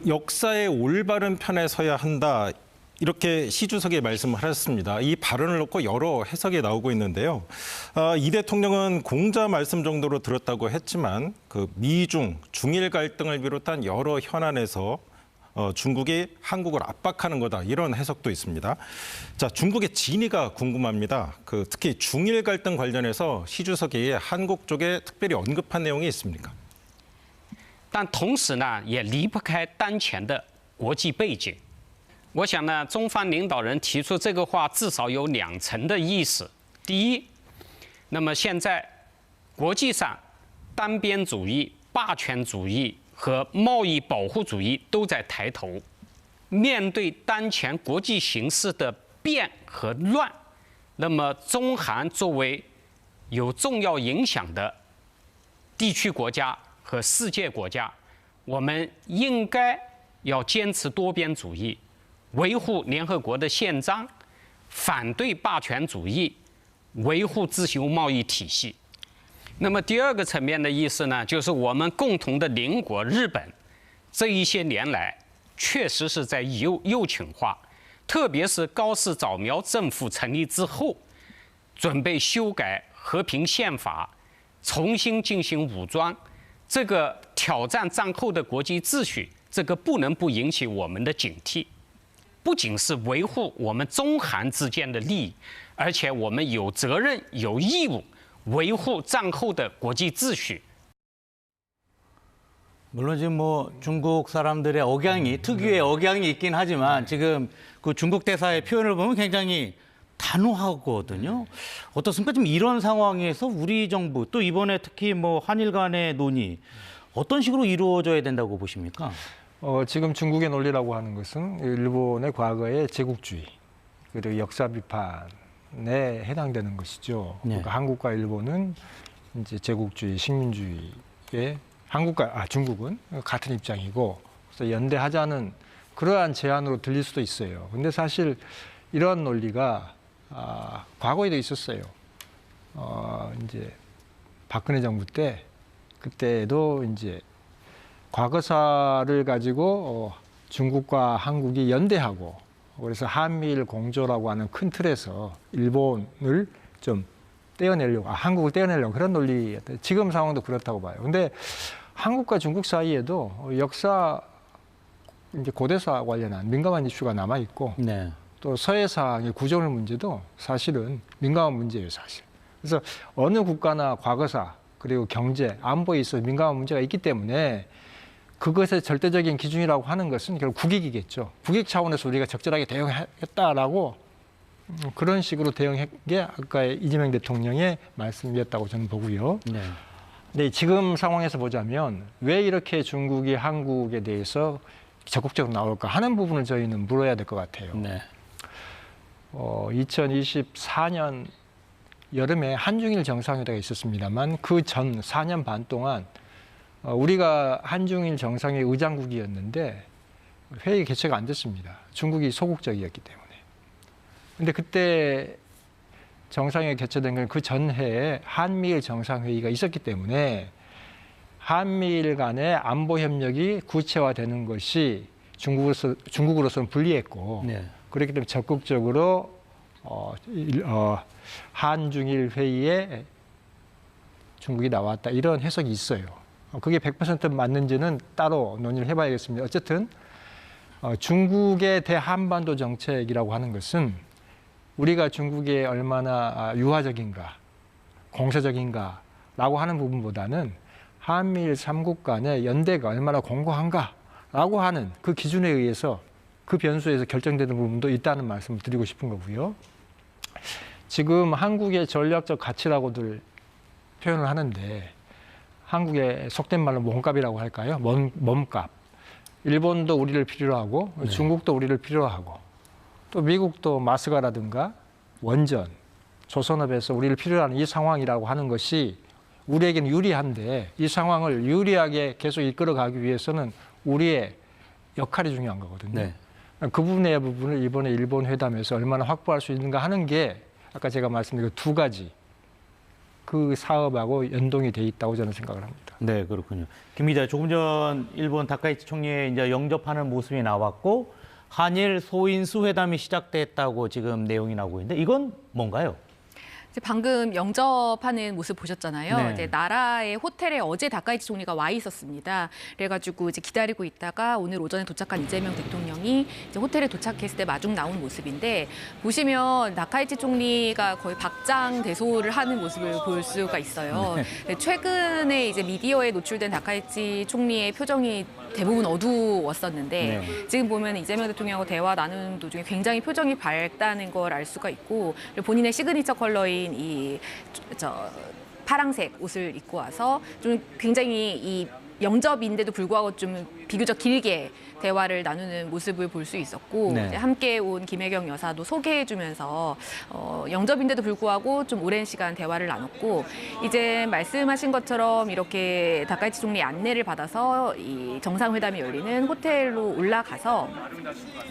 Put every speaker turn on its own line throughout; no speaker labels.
역사의 올바른 편에 서야 한다. 이렇게 시 주석이 말씀을 하셨습니다. 이 발언을 놓고 여러 해석이 나오고 있는데요. 이 대통령은 공자 말씀 정도로 들었다고 했지만 그 미중, 중일 갈등을 비롯한 여러 현안에서 중국이 한국을 압박하는 거다. 이런 해석도 있습니다. 자, 중국의 진위가 궁금합니다. 특히 중일 갈등 관련해서 시 주석이 한국 쪽에 특별히 언급한 내용이 있습니까?
但同时呢，也离不开当前的国际背景。我想呢，中方领导人提出这个话，至少有2层的意思。第一，那么现在国际上单边主义、霸权主义和贸易保护主义都在抬头。面对当前国际形势的变和乱，那么中韩作为有重要影响的地区国家和世界国家，我们应该要坚持多边主义，维护联合国的宪章，反对霸权主义，维护自由贸易体系。那么第二个层面的意思呢，就是我们共同的邻国日本，这一些年来确实是在右倾化，特别是高市早苗政府成立之后，准备修改和平宪法，重新进行武装。这个挑战战后的国际秩序，这个不能不引起我们的警惕。不仅是维护我们中韩之间的利益，而且我们有责任、有义务维护战后的国际秩序。
물론 지금 중국 사람들의 억양이 특유의 억양이 있긴 하지만 지금 그 중국 대사의 표현을 보면 굉장히 단호하거든요. 어떻습니까? 지금 이런 상황에서 우리 정부 또 이번에 특히 한일 간의 논의 어떤 식으로 이루어져야 된다고 보십니까?
지금 중국의 논리라고 하는 것은 일본의 과거의 제국주의 그리고 역사 비판에 해당되는 것이죠.
네.
그러니까 한국과 일본은 이제 제국주의, 식민주의에 중국은 같은 입장이고 그래서 연대하자는 그러한 제안으로 들릴 수도 있어요. 근데 사실 이러한 논리가 과거에도 있었어요. 이제 박근혜 정부 때 그때도 이제 과거사를 가지고 중국과 한국이 연대하고 그래서 한미일 공조라고 하는 큰 틀에서 일본을 좀 떼어내려고, 한국을 떼어내려고 그런 논리였어요. 지금 상황도 그렇다고 봐요. 근데 한국과 중국 사이에도 역사, 이제 고대사 관련한 민감한 이슈가 남아 있고,
네.
또 서해상의 구조물 문제도 사실은 민감한 문제예요, 사실. 그래서 어느 국가나 과거사 그리고 경제, 안보에 있어서 민감한 문제가 있기 때문에 그것의 절대적인 기준이라고 하는 것은 결국 국익이겠죠. 국익 차원에서 우리가 적절하게 대응했다라고 그런 식으로 대응한 게 아까의 이재명 대통령의 말씀이었다고 저는 보고요.
네.
근데 지금 상황에서 보자면 왜 이렇게 중국이 한국에 대해서 적극적으로 나올까 하는 부분을 저희는 물어야 될 것 같아요.
네.
2024년 여름에 한중일 정상회담이 있었습니다만 그 전 4년 반 동안 우리가 한중일 정상회 의장국이었는데 회의 개최가 안 됐습니다. 중국이 소극적이었기 때문에. 근데 그때 정상회의 개최된 건 그 전해에 한미일 정상회의가 있었기 때문에 한미일 간의 안보 협력이 구체화되는 것이 중국으로서는 불리했고
네.
그렇기 때문에 적극적으로 한중일 회의에 중국이 나왔다 이런 해석이 있어요. 그게 100% 맞는지는 따로 논의를 해봐야겠습니다. 어쨌든 중국의 대한반도 정책이라고 하는 것은 우리가 중국에 얼마나 유화적인가, 공세적인가라고 하는 부분보다는 한미일 3국 간의 연대가 얼마나 공고한가라고 하는 그 기준에 의해서 그 변수에서 결정되는 부분도 있다는 말씀을 드리고 싶은 거고요. 지금 한국의 전략적 가치라고들 표현을 하는데 한국의 속된 말로 몸값이라고 할까요? 몸값. 일본도 우리를 필요로 하고
네.
중국도 우리를 필요로 하고 또 미국도 마스가라든가 원전, 조선업에서 우리를 필요로 하는 이 상황이라고 하는 것이 우리에게는 유리한데 이 상황을 유리하게 계속 이끌어가기 위해서는 우리의 역할이 중요한 거거든요.
네.
그 부분을 이번에 일본 회담에서 얼마나 확보할 수 있는가 하는 게 아까 제가 말씀드린 그 두 가지 그 사업하고 연동이 돼 있다고 저는 생각을 합니다.
네, 그렇군요. 김 기자, 조금 전 일본 다카이치 총리의 이제 영접하는 모습이 나왔고 한일 소인수 회담이 시작됐다고 지금 내용이 나오고 있는데 이건 뭔가요?
이제 방금 영접하는 모습 보셨잖아요.
네.
이제 나라의 호텔에 어제 다카이치 총리가 와 있었습니다. 그래가지고 이제 기다리고 있다가 오늘 오전에 도착한 이재명 대통령이 이제 호텔에 도착했을 때 마중 나온 모습인데 보시면 다카이치 총리가 거의 박장대소를 하는 모습을 볼 수가 있어요. 네, 최근에 이제 미디어에 노출된 다카이치 총리의 표정이 대부분 어두웠었는데
네.
지금 보면 이재명 대통령하고 대화 나누는 도중에 굉장히 표정이 밝다는 걸 알 수가 있고 그리고 본인의 시그니처 컬러인 이 파랑색 옷을 입고 와서 좀 굉장히 이 영접인데도 불구하고 좀 비교적 길게 대화를 나누는 모습을 볼 수 있었고
네.
이제 함께 온 김혜경 여사도 소개해주면서 영접인데도 불구하고 좀 오랜 시간 대화를 나눴고 이제 말씀하신 것처럼 이렇게 다카이치 총리 안내를 받아서 이 정상회담이 열리는 호텔로 올라가서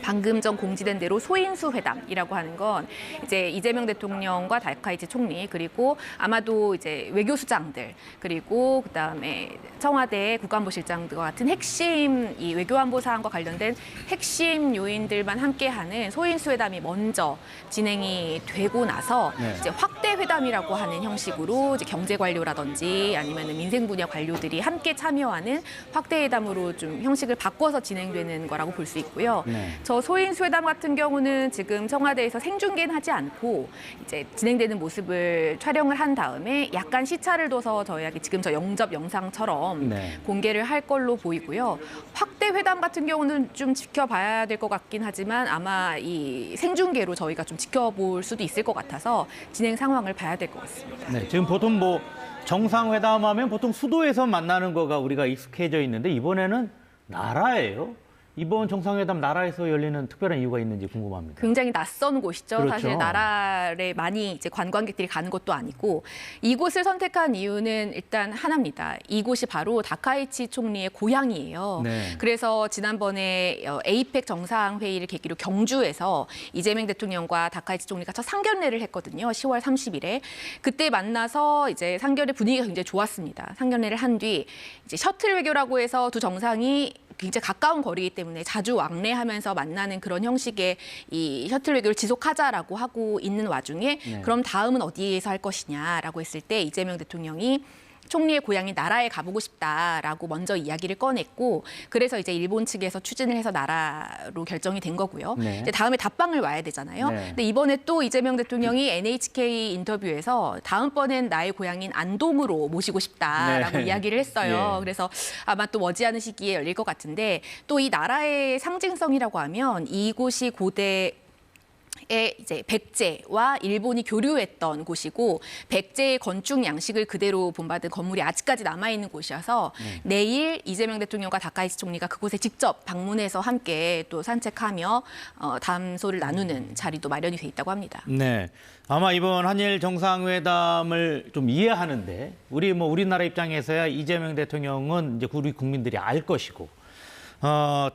방금 전 공지된 대로 소인수 회담이라고 하는 건 이제 이재명 대통령과 다카이치 총리 그리고 아마도 이제 외교수장들 그리고 그다음에 청와대 국가안보실장과 같은 핵심 이 외교안보 사항과 관련된 핵심 요인들만 함께하는 소인수 회담이 먼저 진행이 되고 나서
네.
이제 확대 회담이라고 하는 형식으로 이제 경제 관료라든지 아니면 민생 분야 관료들이 함께 참여하는 확대 회담으로 좀 형식을 바꿔서 진행되는 거라고 볼 수 있고요.
네.
저 소인수 회담 같은 경우는 지금 청와대에서 생중계는 하지 않고 이제 진행되는 모습을 촬영을 한 다음에 약간 시차를 둬서 저희에게 지금 저 영접 영상처럼
네.
공개를 할 걸로 보이고요. 확대 회담 같은 경우는 좀 지켜봐야 될 것 같긴 하지만 아마 이 생중계로 저희가 좀 지켜볼 수도 있을 것 같아서 진행 상황을 봐야 될 것 같습니다.
네, 지금 보통 뭐 정상회담하면 보통 수도에서 만나는 거가 우리가 익숙해져 있는데 이번에는 나라예요. 이번 정상회담 나라에서 열리는 특별한 이유가 있는지 궁금합니다.
굉장히 낯선 곳이죠.
그렇죠.
사실 나라에 많이 이제 관광객들이 가는 것도 아니고 이곳을 선택한 이유는 일단 하나입니다. 이곳이 바로 다카이치 총리의 고향이에요.
네.
그래서 지난번에 에이펙 정상회의를 계기로 경주에서 이재명 대통령과 다카이치 총리가 첫 상견례를 했거든요. 10월 30일에. 그때 만나서 이제 상견례 분위기가 굉장히 좋았습니다. 상견례를 한 뒤 이제 셔틀 외교라고 해서 두 정상이 굉장히 가까운 거리이기 때문에 자주 왕래하면서 만나는 그런 형식의 이 셔틀 외교를 지속하자라고 하고 있는 와중에
네.
그럼 다음은 어디에서 할 것이냐라고 했을 때 이재명 대통령이 총리의 고향인 나라에 가보고 싶다라고 먼저 이야기를 꺼냈고 그래서 이제 일본 측에서 추진을 해서 나라로 결정이 된 거고요.
네.
이제 다음에 답방을 와야 되잖아요.
네.
근데 이번에 또 이재명 대통령이 NHK 인터뷰에서 다음번엔 나의 고향인 안동으로 모시고 싶다라고
네.
이야기를 했어요.
예.
그래서 아마 또 머지않은 시기에 열릴 것 같은데 또 이 나라의 상징성이라고 하면 이곳이 고대 의 이제 백제와 일본이 교류했던 곳이고 백제의 건축 양식을 그대로 본받은 건물이 아직까지 남아 있는 곳이어서 내일 이재명 대통령과 다카이치 총리가 그곳에 직접 방문해서 함께 또 산책하며 담소를 나누는 자리도 마련이 돼 있다고 합니다.
네. 아마 이번 한일 정상회담을 좀 이해하는데 우리나라 입장에서야 이재명 대통령은 이제 우리 국민들이 알 것이고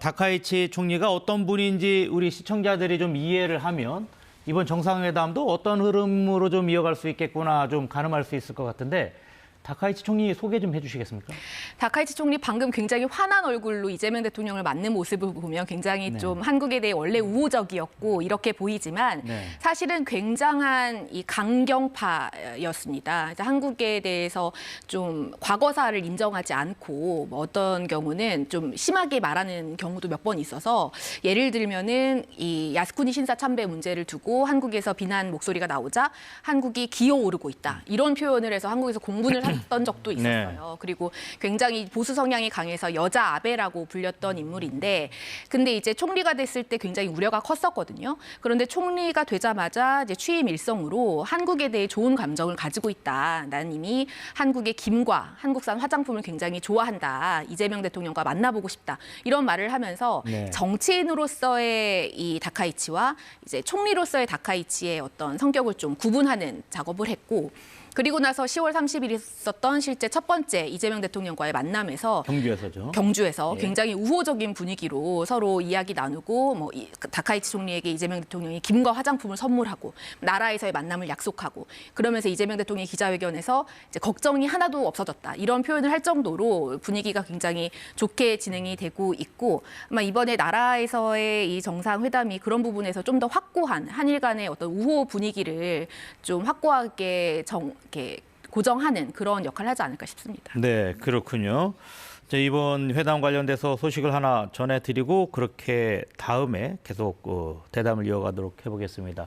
다카이치 총리가 어떤 분인지 우리 시청자들이 좀 이해를 하면 이번 정상회담도 어떤 흐름으로 좀 이어갈 수 있겠구나 좀 가늠할 수 있을 것 같은데 다카이치 총리 소개 좀 해주시겠습니까?
다카이치 총리 방금 굉장히 화난 얼굴로 이재명 대통령을 맞는 모습을 보면 굉장히
네.
좀 한국에 대해 원래 우호적이었고 이렇게 보이지만
네.
사실은 굉장한 이 강경파였습니다. 한국에 대해서 좀 과거사를 인정하지 않고 뭐 어떤 경우는 좀 심하게 말하는 경우도 몇 번 있어서 예를 들면은 이 야스쿠니 신사 참배 문제를 두고 한국에서 비난 목소리가 나오자 한국이 기어오르고 있다 이런 표현을 해서 한국에서 공분을 했던 적도 있었어요. 그리고 굉장히 보수 성향이 강해서 여자 아베라고 불렸던 인물인데 근데 이제 총리가 됐을 때 굉장히 우려가 컸었거든요. 그런데 총리가 되자마자 이제 취임 일성으로 한국에 대해 좋은 감정을 가지고 있다. 나는 이미 한국의 김과 한국산 화장품을 굉장히 좋아한다. 이재명 대통령과 만나보고 싶다. 이런 말을 하면서
네.
정치인으로서의 이 다카이치와 이제 총리로서의 다카이치의 어떤 성격을 좀 구분하는 작업을 했고 그리고 나서 10월 30일 있었던 실제 첫 번째 이재명 대통령과의 만남에서
경주에서죠.
경주에서
예.
굉장히 우호적인 분위기로 서로 이야기 나누고 뭐 다카이치 총리에게 이재명 대통령이 김과 화장품을 선물하고 나라에서의 만남을 약속하고 그러면서 이재명 대통령이 기자회견에서 이제 걱정이 하나도 없어졌다 이런 표현을 할 정도로 분위기가 굉장히 좋게 진행이 되고 있고 아마 이번에 나라에서의 이 정상회담이 그런 부분에서 좀 더 확고한 한일 간의 어떤 우호 분위기를 좀 확고하게 이렇게 고정하는 그런 역할을 하지 않을까 싶습니다.
네, 그렇군요. 이번 회담 관련돼서 소식을 하나 전해드리고 그렇게 다음에 계속 대담을 이어가도록 해보겠습니다.